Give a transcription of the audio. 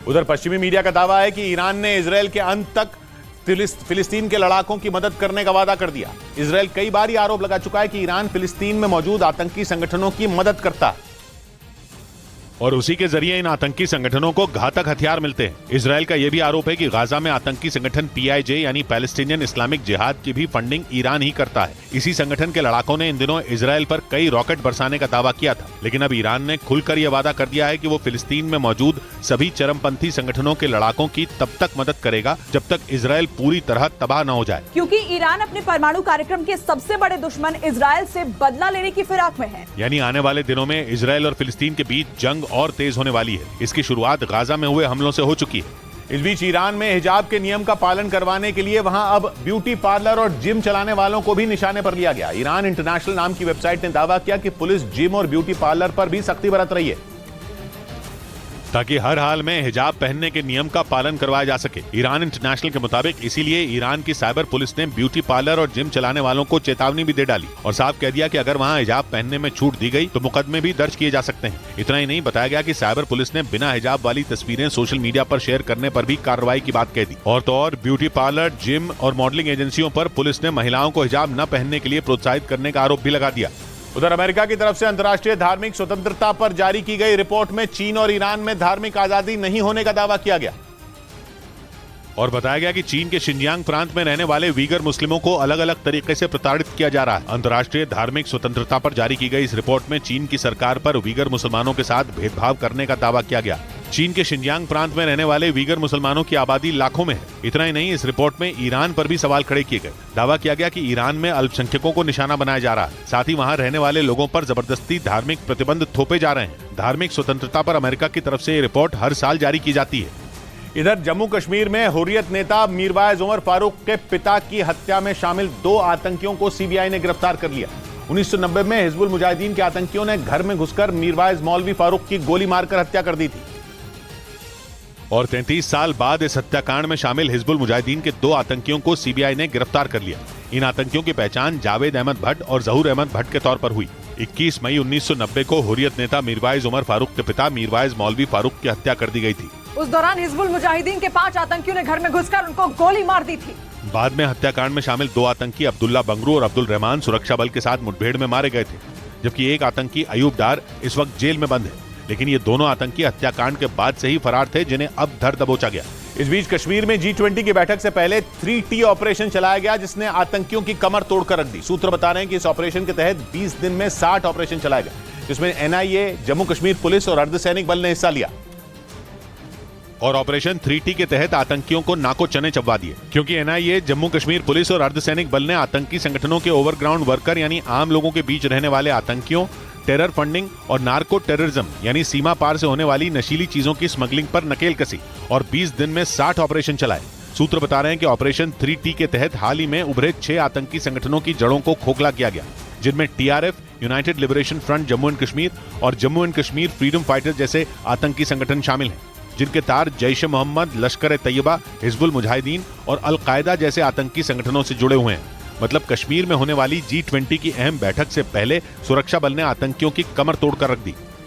उधर पश्चिमी मीडिया का दावा है कि ईरान ने इजरायल के अंत तक फिलिस्तीन के लड़ाकों की मदद करने का वादा कर दिया। इजरायल कई बार यह आरोप लगा चुका है कि ईरान फिलिस्तीन में मौजूद आतंकी संगठनों की मदद करता है और उसी के जरिए इन आतंकी संगठनों को घातक हथियार मिलते हैं। इजरायल का यह भी आरोप है कि गाजा में आतंकी संगठन PIJ यानी पैलेस्टीनियन इस्लामिक जिहाद की भी फंडिंग ईरान ही करता है। इसी संगठन के लड़ाकों ने इन दिनों इजरायल पर कई रॉकेट बरसाने का दावा किया था, लेकिन अब ईरान ने खुलकर यह वादा कर दिया है कि वो फिलिस्तीन में मौजूद सभी चरमपंथी संगठनों के लड़ाकों की तब तक मदद करेगा जब तक इजरायल पूरी तरह तबाह न हो जाए, क्योंकि ईरान अपने परमाणु कार्यक्रम के सबसे बड़े दुश्मन इजरायल से बदला लेने की फिराक में है। यानी आने वाले दिनों में इजरायल और फिलिस्तीन के बीच जंग और तेज होने वाली है। इसकी शुरुआत गाजा में हुए हमलों से हो चुकी है। इस बीच ईरान में हिजाब के नियम का पालन करवाने के लिए वहां अब ब्यूटी पार्लर और जिम चलाने वालों को भी निशाने पर लिया गया। ईरान इंटरनेशनल नाम की वेबसाइट ने दावा किया कि पुलिस जिम और ब्यूटी पार्लर पर भी सख्ती बरत रही है ताकि हर हाल में हिजाब पहनने के नियम का पालन करवाया जा सके। ईरान इंटरनेशनल के मुताबिक इसीलिए ईरान की साइबर पुलिस ने ब्यूटी पार्लर और जिम चलाने वालों को चेतावनी भी दे डाली और साफ कह दिया कि अगर वहां हिजाब पहनने में छूट दी गई तो मुकदमे भी दर्ज किए जा सकते हैं। इतना ही नहीं, बताया गया कि साइबर पुलिस ने बिना हिजाब वाली तस्वीरें सोशल मीडिया पर शेयर करने पर भी कार्रवाई की बात कह दी। और तो और ब्यूटी पार्लर, जिम और मॉडलिंग एजेंसियों पर पुलिस ने महिलाओं को हिजाब न पहनने के लिए प्रोत्साहित करने का आरोप भी लगा दिया। उधर अमेरिका की तरफ से अंतर्राष्ट्रीय धार्मिक स्वतंत्रता पर जारी की गई रिपोर्ट में चीन और ईरान में धार्मिक आजादी नहीं होने का दावा किया गया और बताया गया कि चीन के शिनजियांग प्रांत में रहने वाले वीगर मुस्लिमों को अलग अलग तरीके से प्रताड़ित किया जा रहा है। अंतर्राष्ट्रीय धार्मिक स्वतंत्रता पर जारी की गई इस रिपोर्ट में चीन की सरकार पर वीगर मुसलमानों के साथ भेदभाव करने का दावा किया गया। चीन के शिनजियांग प्रांत में रहने वाले वीगर मुसलमानों की आबादी लाखों में है। इतना ही नहीं, इस रिपोर्ट में ईरान पर भी सवाल खड़े किए गए। दावा किया गया कि ईरान में अल्पसंख्यकों को निशाना बनाया जा रहा है, साथ ही वहां रहने वाले लोगों पर जबरदस्ती धार्मिक प्रतिबंध थोपे जा रहे हैं। धार्मिक स्वतंत्रता पर अमेरिका की तरफ से ये रिपोर्ट हर साल जारी की जाती है। इधर जम्मू कश्मीर में हुर्रियत नेता मीरवाइज उमर फारूक के पिता की हत्या में शामिल 2 आतंकियों को CBI ने गिरफ्तार कर लिया। 1990 में हिजबुल मुजाहिदीन के आतंकियों ने घर में घुसकर मीरवाइज मौलवी फारूक की गोली मारकर हत्या कर दी थी और 33 साल बाद इस हत्याकांड में शामिल हिजबुल मुजाहिदीन के 2 आतंकियों को CBI ने गिरफ्तार कर लिया। इन आतंकियों की पहचान जावेद अहमद भट्ट और जहूर अहमद भट्ट के तौर पर हुई। 21 मई 1990 को हुर्रियत नेता मीरवाइज उमर फारूक के पिता मीरवाइज मौलवी फारूक की हत्या कर दी गई थी। उस दौरान हिजबुल मुजाहिदीन के 5 आतंकियों ने घर में घुसकर उनको गोली मार दी थी। बाद में हत्याकांड में शामिल 2 आतंकी अब्दुल्ला बंगरू और अब्दुल रहमान सुरक्षा बल के साथ मुठभेड़ में मारे गए थे, जबकि एक आतंकी अयूब डार इस वक्त जेल में बंद है। लेकिन ये दोनों आतंकी हत्याकांड के बाद से ही फरार थे, जिन्हें अब धर दबोचा गया। इस बीच कश्मीर में G20 की बैठक से पहले 3T ऑपरेशन चलाया गया, जिसने आतंकियों की कमर तोड़कर रख दी। सूत्र बता रहे हैं कि इस ऑपरेशन के तहत 20 दिन में 60 ऑपरेशन चलाए गए, जिसमें NIA, जम्मू कश्मीर पुलिस और अर्धसैनिक बल ने हिस्सा लिया। और ऑपरेशन 3T के तहत आतंकियों को नाको चने चबवा दिए, क्योंकि NIA, जम्मू कश्मीर पुलिस और अर्धसैनिक बल ने आतंकी संगठनों के ओवरग्राउंड वर्कर यानी आम लोगों के बीच रहने वाले आतंकियों, टेरर फंडिंग और नार्को टेररिज्म यानी सीमा पार से होने वाली नशीली चीजों की स्मगलिंग पर नकेल कसी और 20 दिन में 60 ऑपरेशन चलाए। सूत्र बता रहे हैं कि ऑपरेशन 3T के तहत हाल ही में उभरे 6 आतंकी संगठनों की जड़ों को खोखला किया गया, जिनमें TRF, united liberation front Jammu and Kashmir और Jammu and Kashmir freedom fighters जैसे आतंकी संगठन शामिल हैं, जिनके तार जैश ए मोहम्मद, लश्कर ए तैयबा, हिजबुल मुजाहिदीन और अल कायदा जैसे आतंकी संगठनों से जुड़े हुए हैं। मतलब कश्मीर में होने वाली G20 की अहम बैठक से पहले सुरक्षा बल ने आतंकियों की कमर तोड़कर रख दी।